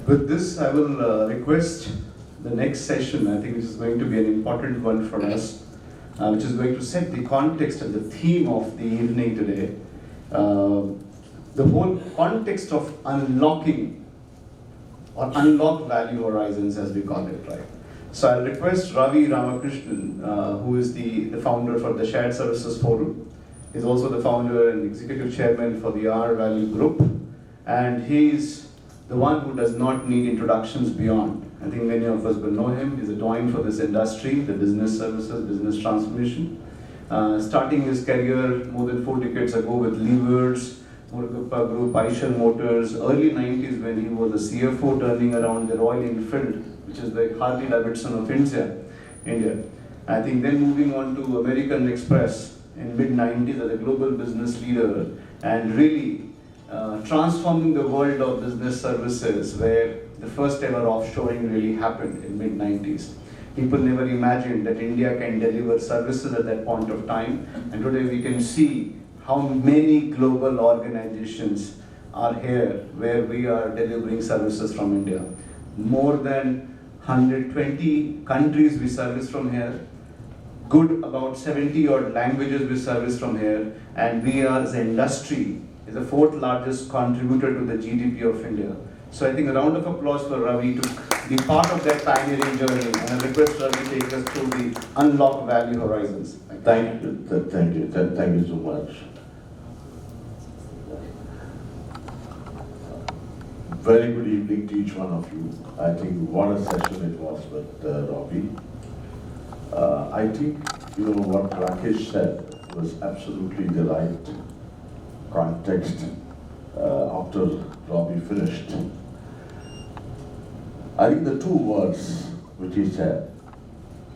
With this, I will request the next session, I think, which is going to be an important one for us, which is going to set the context and the theme of the evening today. The whole context of unlocking or unlock value horizons, as we call it, right? So I'll request Ravi Ramakrishnan, who is the founder for the Shared Services Forum. He's also the founder and executive chairman for the R Value Group, and he's the one who does not need introductions beyond. I think many of us will know him. He's a doyen for this industry, the business services, business transformation. Starting his career more than 4 decades ago with Levers, Murugappa Group, Eicher Motors, early 90s when he was a CFO turning around the Royal Enfield, which is the Harley Davidson of India. I think then moving on to American Express in mid-90s as a global business leader and really transforming the world of business services, where the first ever offshoring really happened in mid-90s. People never imagined that India can deliver services at that point of time, and today we can see how many global organizations are here where we are delivering services from India. More than 120 countries we service from here, good about 70 odd languages we service from here, and we are, as an industry, is the 4th largest contributor to the GDP of India. So I think a round of applause for Ravi to be part of that pioneering journey, and I request Ravi to take us through the unlock value horizons. Thank you so much. Very good evening to each one of you. I think what a session it was with Ravi. I think, what Rakesh said was absolutely the right context after Ravi finished. I think the 2 words which he said,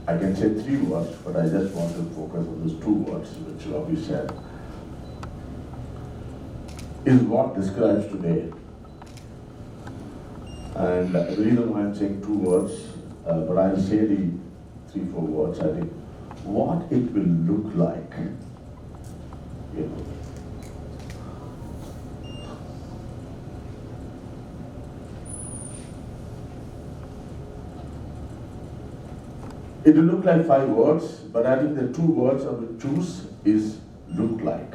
I can say 3 words, but I just want to focus on those 2 words which Ravi said, is what describes today. And the reason why I'm saying 2 words, but I'll say the 3-4 words, I think, what it will look like, It will look like 5 words, but I think the 2 words I will choose is look like.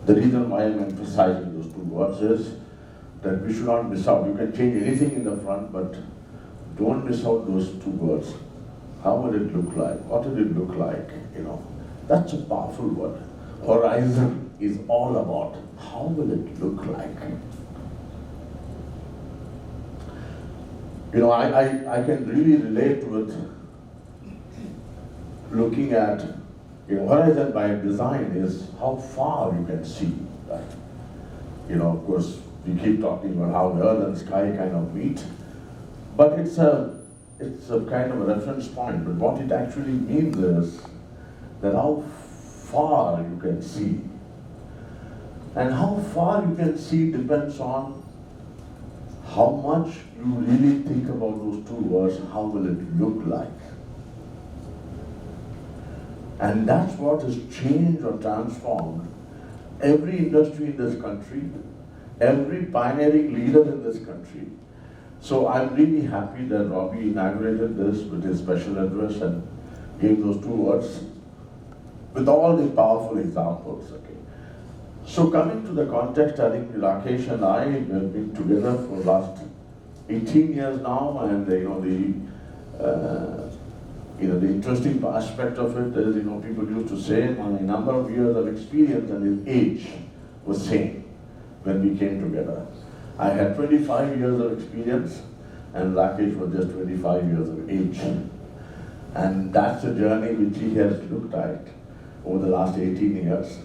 The reason why I'm emphasizing those 2 words is that we should not miss out. You can change anything in the front, but don't miss out those 2 words. How will it look like? What will it look like? That's a powerful word. Horizon is all about how will it look like. I can really relate to it looking at, horizon by design is how far you can see, right? Of course, we keep talking about how the earth and sky kind of meet, but it's a kind of a reference point, but what it actually means is that how far you can see. And how far you can see depends on how much you really think about those 2 words, how will it look like? And that's what has changed or transformed every industry in this country, every pioneering leader in this country. So I'm really happy that Ravi inaugurated this with his special address and gave those 2 words with all the powerful examples. Okay. So coming to the context, I think Rakesh and I have been together for the last 18 years now, and the interesting aspect of it is, people used to say my number of years of experience and his age was same when we came together. I had 25 years of experience, and Rakesh was just 25 years of age. And that's the journey which he has looked at over the last 18 years.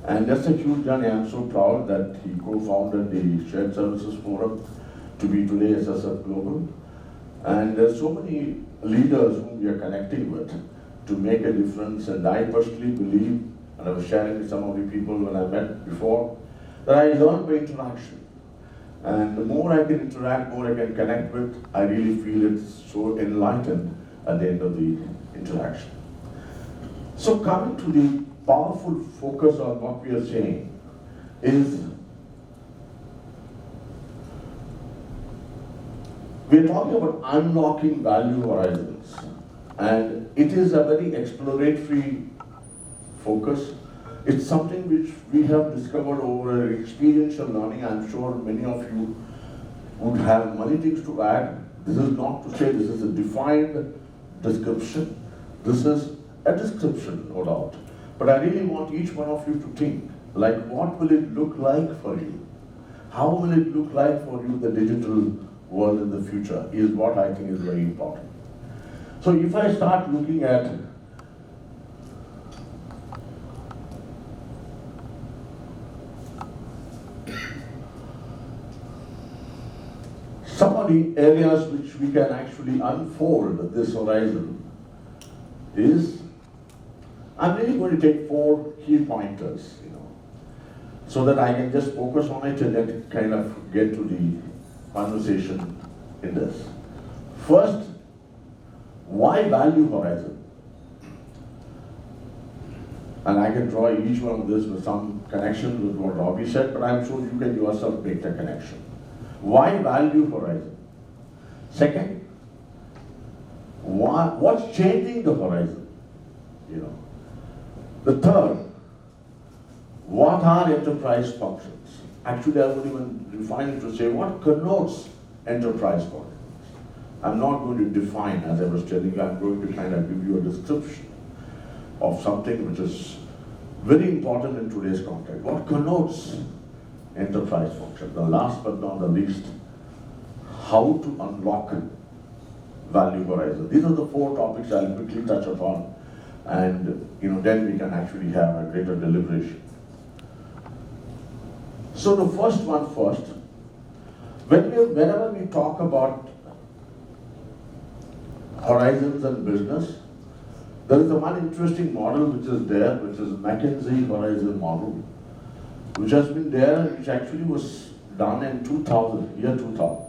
And that's a huge journey. I'm so proud that he co-founded the Shared Services Forum to be today SSF Global. And there's so many leaders whom we are connecting with to make a difference. And I personally believe, and I was sharing with some of the people when I met before, that I learn by interaction. And the more I can interact, more I can connect with, I really feel it's so enlightened at the end of the interaction. So coming to the powerful focus on what we are saying is We're talking about unlocking value horizons, and it is a very exploratory focus. It's something which we have discovered over experiential learning. I'm sure many of you would have many things to add. This is not to say this is a defined description. This is a description, no doubt. But I really want each one of you to think, like, what will it look like for you? How will it look like for you, the digital world in the future, is what I think is very important. So if I start looking at some of the areas which we can actually unfold this horizon is, I'm really going to take 4 key pointers, so that I can just focus on it and then kind of get to the conversation in this. First, why value horizon? And I can draw each one of this with some connection with what Ravi said, but I'm sure you can yourself make the connection. Why value horizon? Second, what's changing the horizon? The third, what are enterprise functions? Actually, I would even refine it to say what connotes enterprise functions. I'm not going to define, as I was telling you, I'm going to kind of give you a description of something which is very important in today's context. What connotes enterprise function? The last but not the least, how to unlock value horizon. These are the 4 topics I'll quickly touch upon, and then we can actually have a greater deliberation. So the first one first, whenever we talk about horizons and business, there is a one interesting model which is there, which is McKinsey horizon model, which has been there, which actually was done in 2000, year 2000.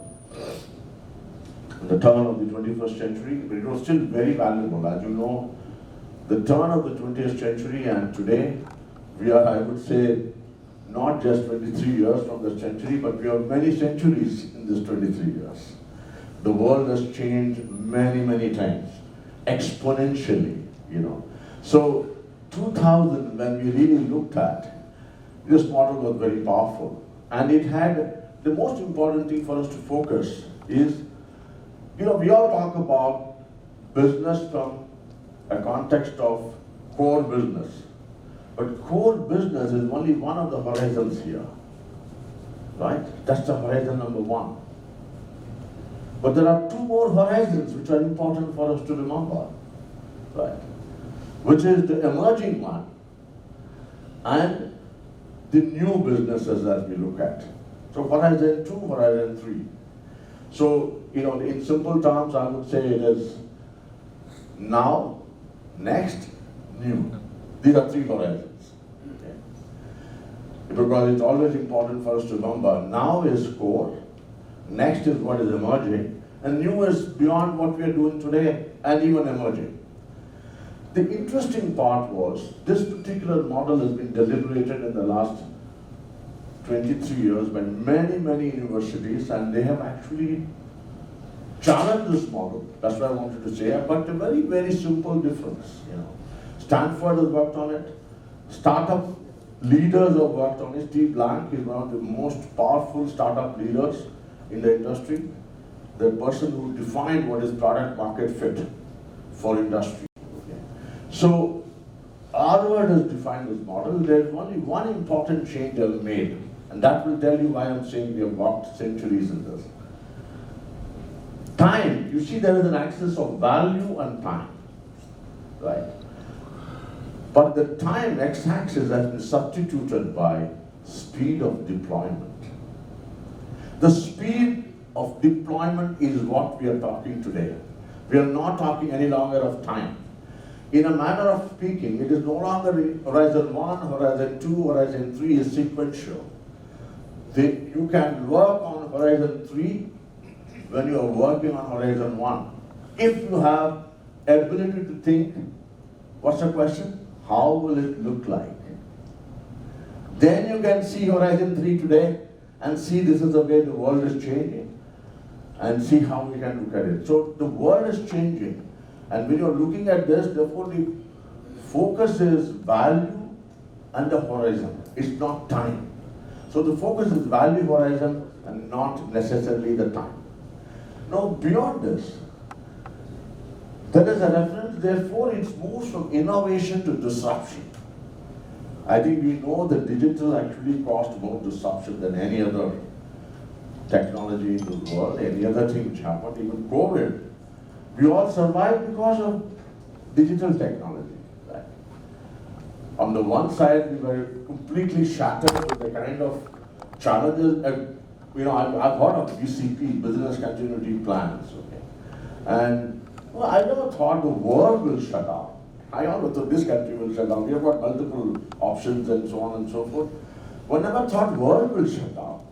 At the turn of the 21st century, but it was still very valuable. As you know, the turn of the 20th century and today, we are, I would say, not just 23 years from the century, but we are many centuries in this 23 years. The world has changed many, many times, exponentially, So 2000, when we really looked at, this model was very powerful. And it had, the most important thing for us to focus is, we all talk about business from a context of core business. But core business is only one of the horizons here, right? That's the horizon number 1. But there are 2 more horizons which are important for us to remember, right? Which is the emerging one and the new businesses that we look at. So horizon 2, horizon 3. So, in simple terms, I would say it is now, next, new. These are 3 horizons. Okay? Because it's always important for us to remember, now is core, next is what is emerging, and new is beyond what we are doing today and even emerging. The interesting part was, this particular model has been deliberated in the last 23 years by many, many universities, and they have actually challenged this model. That's what I wanted to say, but a very, very simple difference. Stanford has worked on it. Startup leaders have worked on it. Steve Blank is one of the most powerful startup leaders in the industry. The person who defined what is product market fit for industry. Okay. So Harvard has defined this model. There's only one important change they've made, and that will tell you why I'm saying we have walked centuries in this. Time. You see, there is an axis of value and time, right? But the time x-axis has been substituted by speed of deployment. The speed of deployment is what we are talking today. We are not talking any longer of time. In a manner of speaking, it is no longer horizon 1, horizon 2, horizon 3 is sequential. You can work on horizon 3 when you are working on horizon 1. If you have ability to think, what's the question? How will it look like? Then you can see horizon 3 today and see this is the way the world is changing. and see how we can look at it. So the world is changing, and when you're looking at this, therefore the focus is value and the horizon. It's not time. So the focus is value, horizon, and not necessarily the time. Now beyond this, there is a reference, therefore it moves from innovation to disruption. I think we know that digital actually caused more disruption than any other technology in the world, any other thing which happened, even COVID. We all survived because of digital technology. Right? On the one side, we were completely shattered with the kind of challenges. I've heard of BCP, business continuity plans. Okay, and well, I never thought the world will shut down. I don't know if this country will shut down. We have got multiple options and so on and so forth. One never thought world will shut down.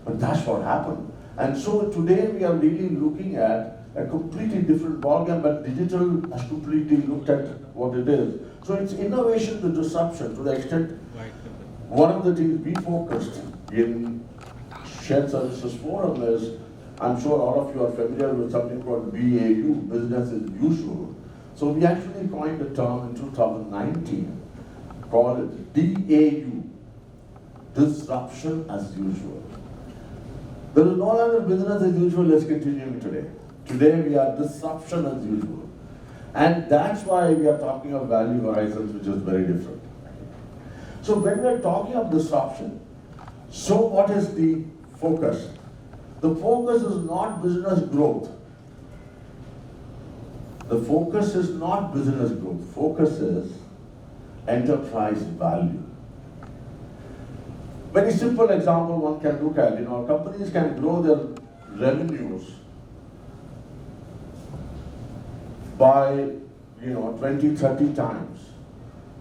But that's what happened. And so today we are really looking at a completely different ballgame, but digital has completely looked at what it is. So it's innovation to disruption to the extent one of the things we focused in Shared Services Forum is, I'm sure all of you are familiar with something called BAU, business as usual. So we actually coined a term in 2019 called DAU, disruption as usual. There is no longer business as usual as continuing today. Today we are disruption as usual. And that's why we are talking of value horizons, which is very different. So when we are talking of disruption, so what is the focus? The focus is not business growth. The focus is not business growth. Focus is enterprise value. Very simple example one can look at. Companies can grow their revenues by 20, 30 times,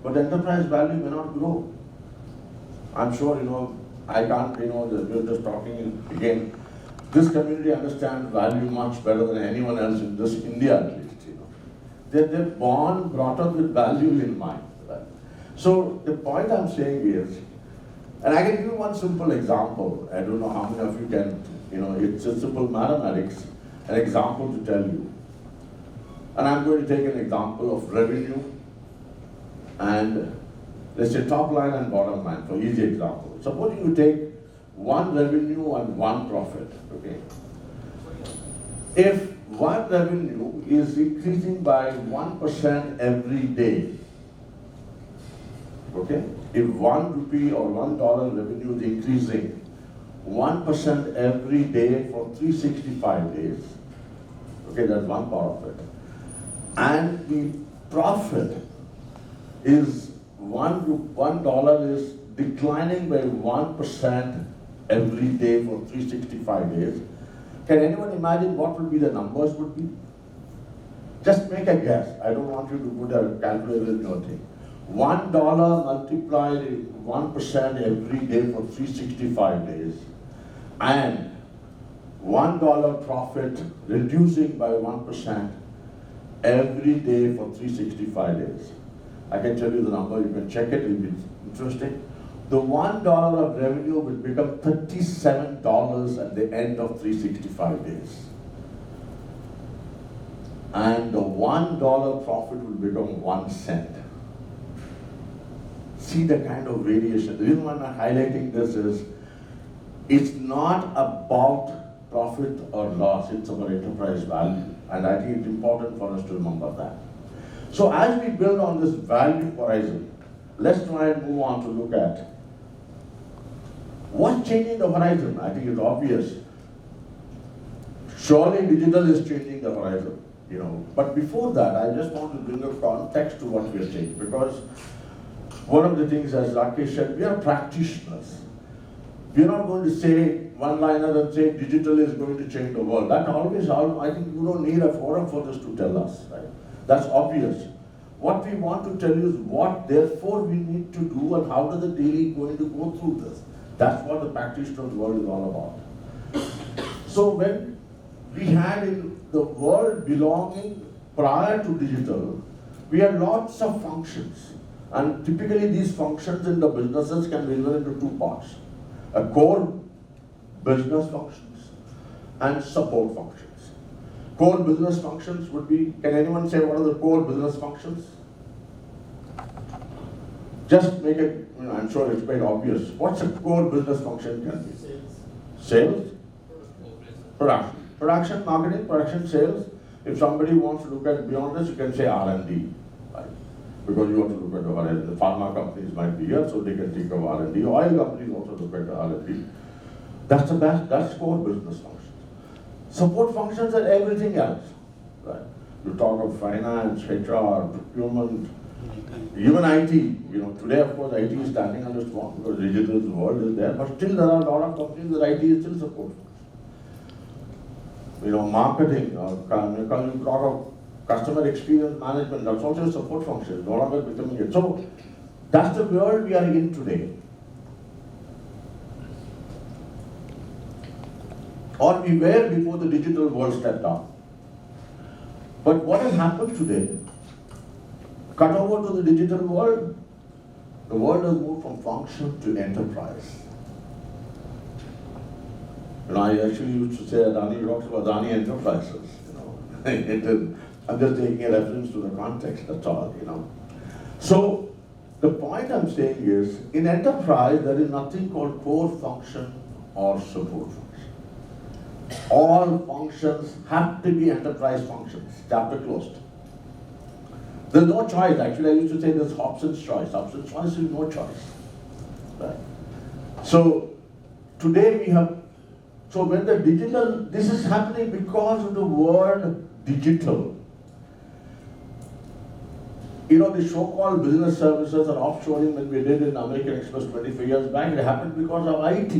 but enterprise value may not grow. I'm sure I can't. We're just talking again. This community understands value much better than anyone else in this India at least. They're born, brought up with value in mind. Right? So the point I'm saying is, and I can give you one simple example. I don't know how many of you can, it's just simple mathematics, an example to tell you. And I'm going to take an example of revenue and let's say top line and bottom line for easy example. Suppose you take one revenue and one profit, okay? If one revenue is increasing by 1% every day, okay? If 1 rupee or $1 revenue is increasing 1% every day for 365 days, okay, that's one part of it. And the profit is $1 is declining by 1% every day for 365 days. Can anyone imagine what will be the numbers would be? Just make a guess. I don't want you to put a calculator in your thing. $1 multiplied 1% every day for 365 days, and $1 profit reducing by 1% every day for 365 days. I can tell you the number, you can check it, it will be interesting. The $1 of revenue will become $37 at the end of 365 days. And the $1 profit will become 1 cent. See the kind of variation. The reason why I'm highlighting this is, it's not about profit or loss, it's about enterprise value. And I think it's important for us to remember that. So as we build on this value horizon, let's try and move on to look at what's changing the horizon. I think it's obvious. Surely digital is changing the horizon, But before that, I just want to bring a context to what we are saying, because one of the things, as Rakesh said, we are practitioners. We are not going to say one liner and say digital is going to change the world. That always, I think you don't need a forum for this to tell us, right? That's obvious. What we want to tell you is what therefore we need to do and how is the daily going to go through this. That's what the practitioner's world is all about. So when we had in the world belonging prior to digital, we had lots of functions. And typically these functions in the businesses can be divided into two parts. A core business functions and support functions. Core business functions would be, can anyone say what are the core business functions? Just make it, I'm sure it's quite obvious. What's a core business function can be? Sales? Production. Production, marketing, production, sales. If somebody wants to look at beyond this, you can say R&D, right? Because you have to look at the R&D. The pharma companies might be here, so they can think of R&D. Oil companies also look at the R&D. That's the best, that's core business functions. Support functions are everything else, right? You talk of finance, HR, procurement, even IT. Today of course IT is standing on its own because digital world is there, but still there are a lot of companies that IT is still support functions. Marketing, you talk of customer experience management, that's also a support function, no longer becoming it. So that's the world we are in today. Or we were before the digital world stepped up. But what has happened today? Cut over to the digital world, the world has moved from function to enterprise. I actually used to say Adani talks about Adani enterprises. I'm just taking a reference to the context, that's all. So the point I'm saying is, in enterprise there is nothing called core function or support function. All functions have to be enterprise functions. Chapter closed. There's no choice. Actually, I used to say there's Hobson's choice. Hobson's choice is no choice. Right? So today we have. So when the digital, this is happening because of the word digital. The so-called business services and offshoring when we did in American Express 25 years back, it happened because of IT.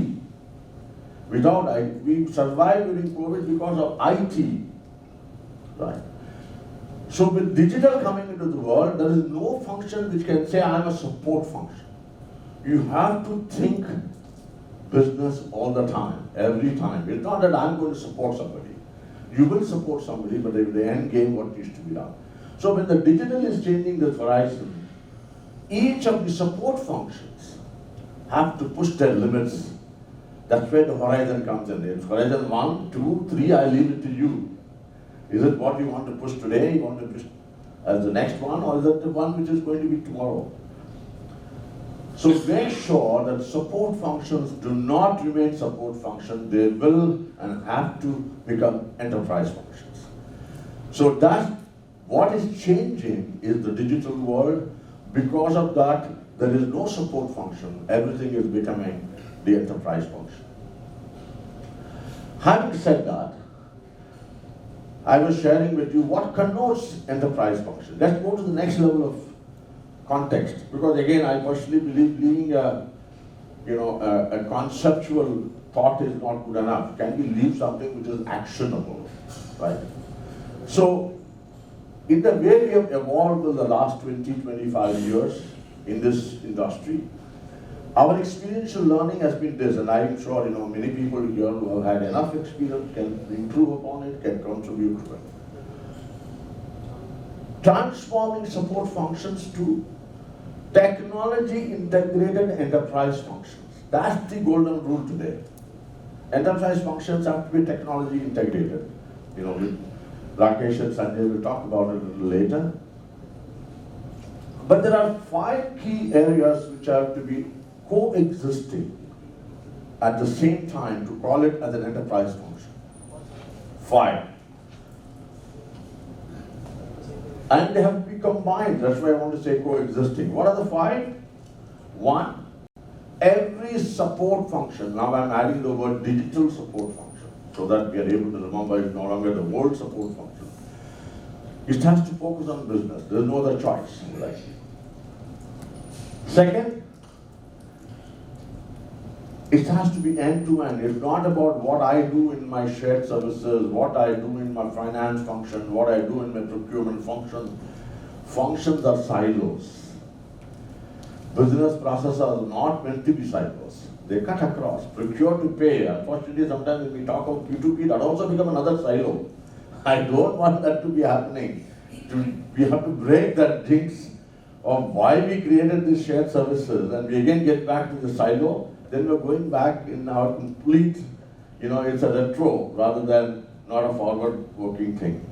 Without IT, we survived during COVID because of IT. Right? So with digital coming into the world, there is no function which can say I am a support function. You have to think business all the time, every time. It's not that I'm going to support somebody. You will support somebody, but the end game, what needs to be done. So when the digital is changing the horizon, each of the support functions have to push their limits. That's where the horizon comes in. It's horizon 1, 2, 3, I leave it to you. Is it what you want to push today, you want to push as the next one, or is it the one which is going to be tomorrow? So make sure that support functions do not remain support functions, they will and have to become enterprise functions. So that's what is changing is the digital world. Because of that, there is no support function, everything is becoming the enterprise function. Having said that, I was sharing with you what connotes enterprise function. Let's go to the next level of context, because again, I personally believe leaving a conceptual thought is not good enough. Can we leave something which is actionable, right? So, in the way we have evolved in the last 20, 25 years in this industry, our experiential learning has been this, and I'm sure many people here who have had enough experience can improve upon it, can contribute to it. Transforming support functions to technology integrated enterprise functions. That's the golden rule today. Enterprise functions have to be technology integrated. Rakesh and Sanjay will talk about it a little later. But there are 5 key areas which have to be coexisting at the same time to call it as an enterprise function. 5. And they have to be combined. That's why I want to say coexisting. What are the 5? 1, every support function, now I'm adding the word digital support function, so that we are able to remember it's no longer the word support function. It has to focus on business. There's no other choice. Right? Second, it has to be end-to-end. It's not about what I do in my shared services, what I do in my finance function, what I do in my procurement function. Functions are silos. Business processes are not meant to be silos. They cut across, procure to pay. Unfortunately, sometimes when we talk of P2P, that also becomes another silo. I don't want that to be happening. We have to break that jinx of why we created these shared services, and we again get back to the silo. Then we're going back in our complete, it's a retro rather than not a forward-working thing.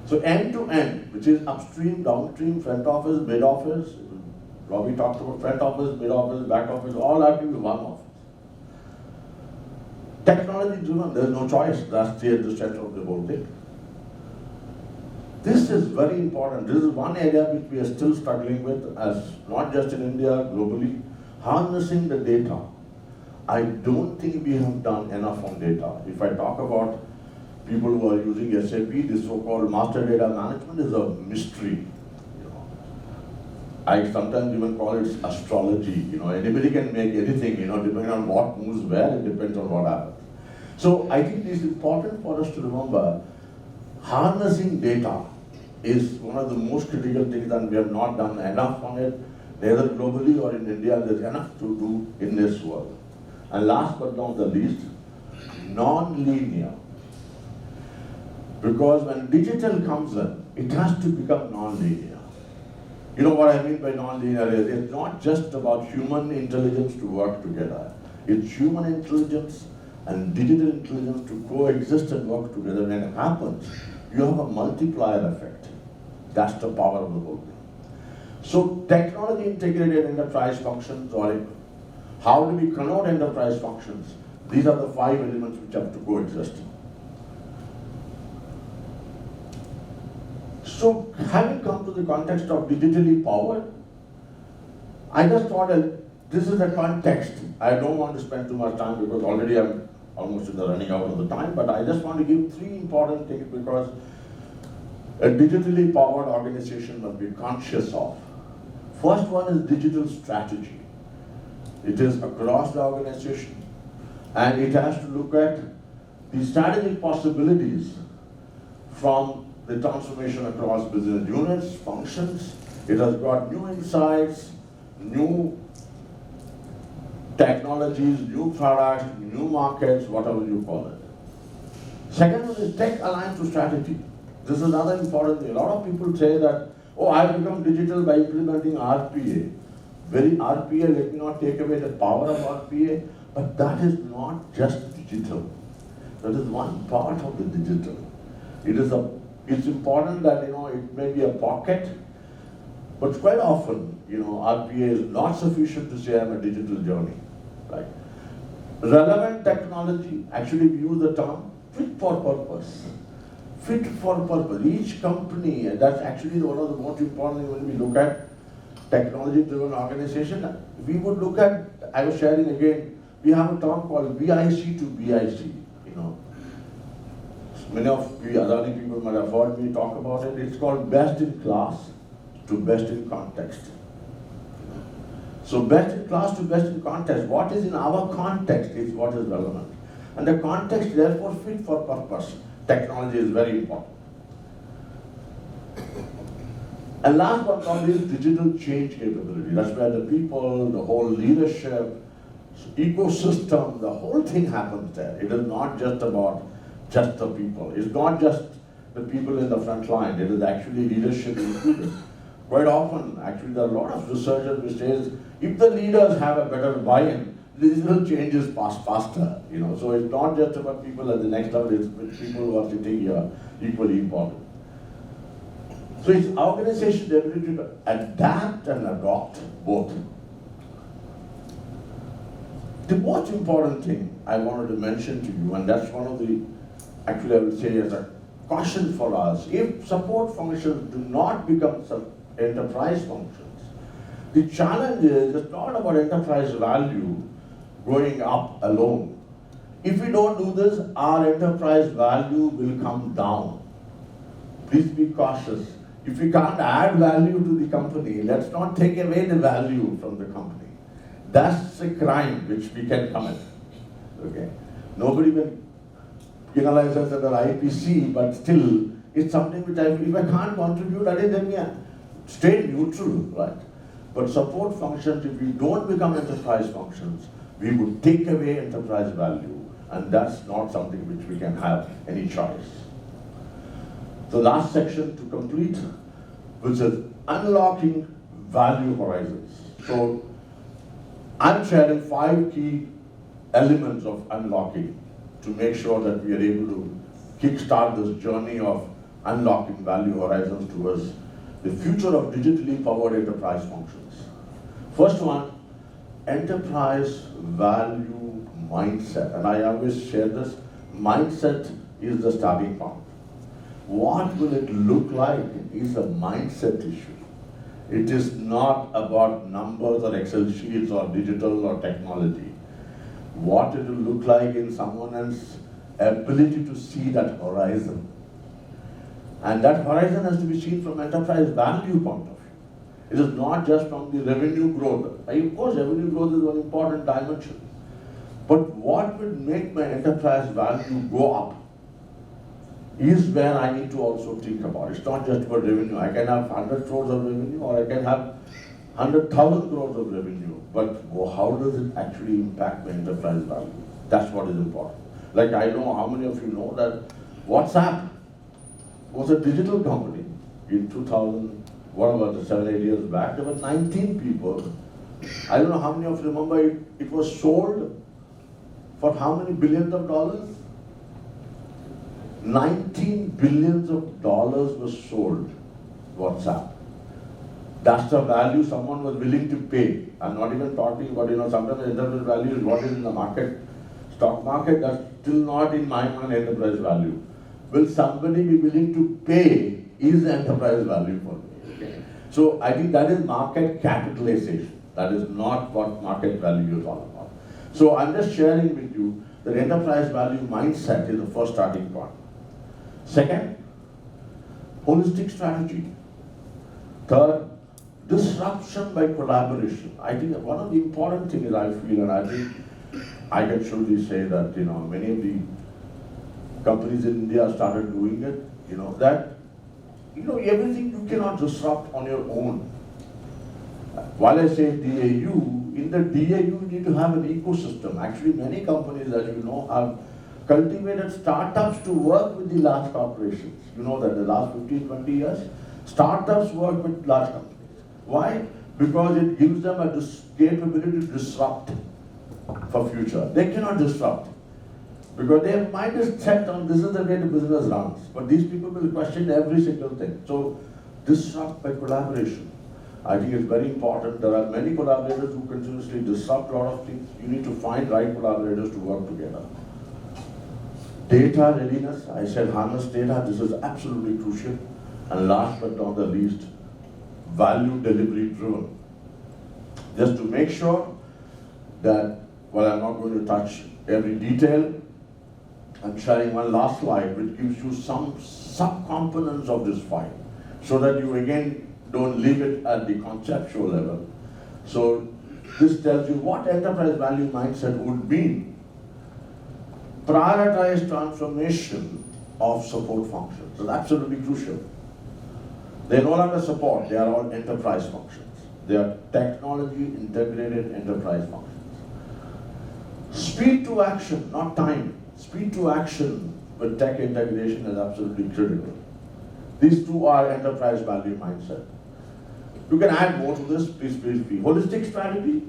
So end-to-end, which is upstream, downstream, front office, mid office. Ravi talked about front office, mid office, back office, all have to be one office. Technology driven, there's no choice. That's the center of the whole thing. This is very important. This is one area which we are still struggling with, as not just in India, globally. Harnessing the data. I don't think we have done enough on data. If I talk about people who are using SAP, this so-called master data management is a mystery. I sometimes even call it astrology. Anybody can make anything, depending on what moves where, it depends on what happens. So I think it is important for us to remember, harnessing data is one of the most critical things, and we have not done enough on it, neither globally or in India. There's enough to do in this world. And last but not the least, non-linear. Because when digital comes in, it has to become non-linear. You know what I mean by non-linear is, it's not just about human intelligence to work together. It's human intelligence and digital intelligence to coexist and work together. When it happens, you have a multiplier effect. That's the power of the whole thing. So technology integrated enterprise functions, or how do we connote enterprise functions? These are the 5 elements which have to coexist. So, having come to the context of digitally powered, I just thought this is the context. I don't want to spend too much time because already I'm almost in the running out of the time, but I just want to give 3 important things because a digitally powered organization must be conscious of. First one is digital strategy. It is across the organization, and it has to look at the strategic possibilities from the transformation across business units, functions. It has got new insights, new technologies, new products, new markets, whatever you call it. Second one is tech aligned to strategy. This is another important thing. A lot of people say that, oh, I've become digital by implementing RPA. Very RPA, let me not take away the power of RPA, but that is not just digital. That is one part of the digital. It's important that, it may be a pocket, but quite often, RPA is not sufficient to say I'm a digital journey, right? Relevant technology, actually we use the term fit for purpose. Fit for purpose. Each company, and that's actually one of the most important things when we look at technology-driven organization, we would look at, I was sharing again, we have a term called BIC to BIC, Many of the other people might have heard me talk about it. It's called best in class to best in context. So best in class to best in context. What is in our context is what is relevant. And the context therefore fit for purpose. Technology is very important. And last but not least, digital change capability. That's where the people, the whole leadership, ecosystem, the whole thing happens there. It is not just about just the people. It's not just the people in the front line. It is actually leadership included. Quite often, actually, there are a lot of researchers which says, if the leaders have a better buy-in, digital change is faster. So it's not just about people at the next level, it's with people who are sitting here equally important. So it's organization's ability to adapt and adopt both. The most important thing I wanted to mention to you, and that's one of the, actually I would say as a caution for us, if support functions do not become some enterprise functions, the challenge is it's not about enterprise value going up alone. If we don't do this, our enterprise value will come down. Please be cautious. If we can't add value to the company, let's not take away the value from the company. That's a crime which we can commit. Okay? Nobody will penalize us under IPC, but still, it's something which if I can't contribute, then we stay neutral, right? But support functions, if we don't become enterprise functions, we would take away enterprise value, and that's not something which we can have any choice. The last section to complete, which is unlocking value horizons. So I'm sharing 5 key elements of unlocking to make sure that we are able to kickstart this journey of unlocking value horizons towards the future of digitally powered enterprise functions. First one, enterprise value mindset. And I always share this, mindset is the starting point. What will it look like is a mindset issue. It is not about numbers or Excel sheets or digital or technology. What it will look like in someone else's ability to see that horizon. And that horizon has to be seen from enterprise value point of view. It is not just from the revenue growth. Of course, revenue growth is one important dimension. But what will make my enterprise value go up is where I need to also think about. It's not just about revenue. I can have 100 crores of revenue or I can have 100,000 crores of revenue. But how does it actually impact my enterprise value? That's what is important. Like I know how many of you know that WhatsApp was a digital company in 2000, what about the 7-8 years back? There were 19 people. I don't know how many of you remember it was sold for how many billions of dollars? 19 billions of dollars was sold, WhatsApp. That's the value someone was willing to pay. I'm not even talking about, sometimes the enterprise value is what is in the market, stock market, that's still not in my mind enterprise value. Will somebody be willing to pay is enterprise value for me? Okay. So I think that is market capitalization. That is not what market value is all about. So I'm just sharing with you that enterprise value mindset is the first starting point. Second, holistic strategy. Third, disruption by collaboration. I think one of the important things I feel, and I think I can surely say that many of the companies in India started doing it, that everything you cannot disrupt on your own. While I say DAU, in the DAU you need to have an ecosystem. Actually many companies, as you know, have cultivated startups to work with the large corporations. You know that the last 15, 20 years, startups work with large companies. Why? Because it gives them a capability to disrupt for future. They cannot disrupt because their mind is set on this is the way the business runs. But these people will question every single thing. So disrupt by collaboration. I think it's very important. There are many collaborators who continuously disrupt a lot of things. You need to find right collaborators to work together. Data readiness, I said harness data, this is absolutely crucial. And last but not the least, value delivery driven. Just to make sure that, while I'm not going to touch every detail, I'm sharing one last slide which gives you some sub-components of this file so that you again don't leave it at the conceptual level. So this tells you what enterprise value mindset would mean. Prioritize transformation of support functions. So that's absolutely crucial. They're no longer support, they are all enterprise functions. They are technology integrated enterprise functions. Speed to action, not time. Speed to action with tech integration is absolutely critical. These two are enterprise value mindset. You can add more to this, please feel free. Holistic strategy,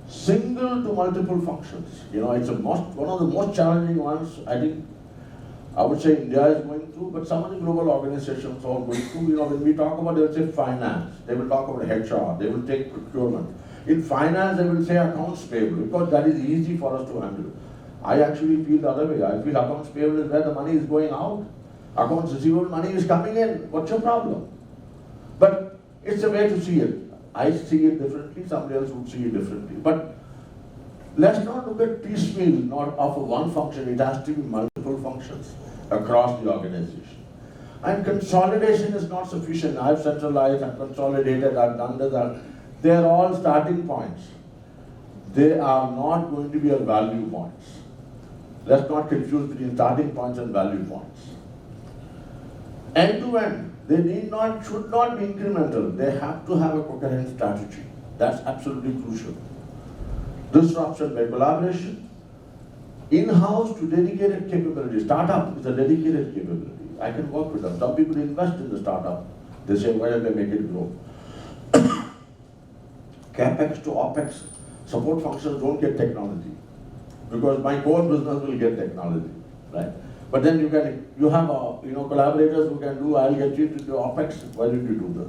single to multiple functions. It's one of the most challenging ones, I think, I would say India is going through, but some of the global organizations are going through. When we talk about, they will say finance, they will talk about HR, they will take procurement. In finance, they will say accounts payable, because that is easy for us to handle. I actually feel the other way. I feel accounts payable is where the money is going out. Accounts receivable money is coming in. What's your problem? But it's a way to see it. I see it differently, somebody else would see it differently. But let's not look at piecemeal, not of one function, it has to be multiple functions across the organization. And consolidation is not sufficient. I've centralized, I've consolidated, I've done this, they're all starting points. They are not going to be your value points. Let's not confuse between starting points and value points. End to end, they should not be incremental. They have to have a coherent strategy. That's absolutely crucial. Disruption by collaboration. In-house to dedicated capability. Startup is a dedicated capability. I can work with them. Some people invest in the startup. They say, why don't they make it grow? CapEx to OpEx. Support functions don't get technology. because my core business will get technology, right? But then you have collaborators who can do, I'll get you to do OpEx, why did you do this?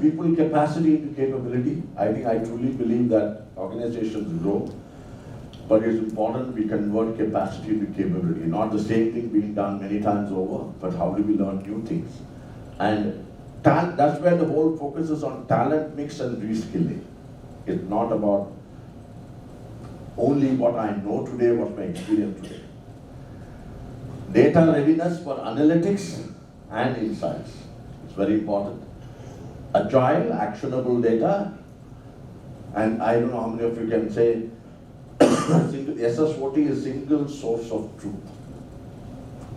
People capacity into capability. I truly believe that organizations grow, but it's important we convert capacity into capability. Not the same thing being done many times over, but how do we learn new things? And that's where the whole focus is on talent mix and reskilling. It's not about only what I know today, what's my experience today. Data readiness for analytics and insights. It's very important. Agile, actionable data, and I don't know how many of you can say SSOT is single source of truth.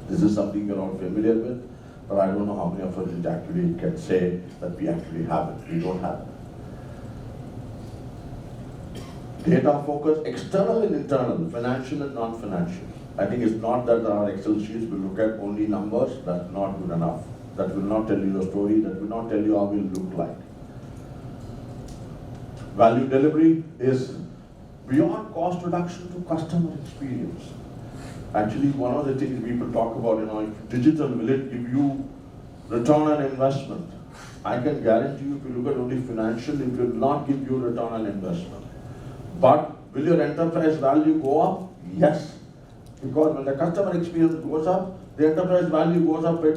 This is something you're all familiar with, but I don't know how many of us actually can say that we actually have it. We don't have it. Data focus, external and internal, financial and non-financial. I think it's not that our Excel sheets will look at only numbers, that's not good enough. That will not tell you the story, that will not tell you how we'll look like. Value delivery is beyond cost reduction to customer experience. Actually, one of the things people talk about, if digital, will it give you return on investment? I can guarantee you, if you look at only financial, it will not give you return on investment. But will your enterprise value go up? Yes. Because when the customer experience goes up, the enterprise value goes up by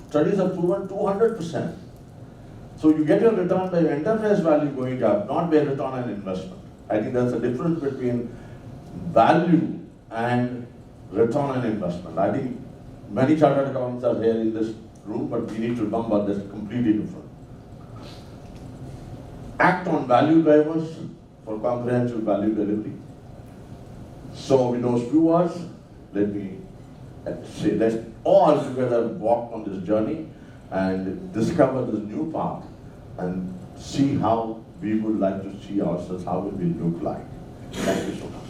studies have proven 200%. So you get your return by your enterprise value going up, not by return on investment. I think there's a difference between value and return on investment. I think many chartered accountants are here in this room, but we need to remember this completely different. Act on value drivers for comprehensive value delivery. So with those few words, let me say, let's all together walk on this journey and discover this new path and see how we would like to see ourselves, how it will look like. Thank you so much.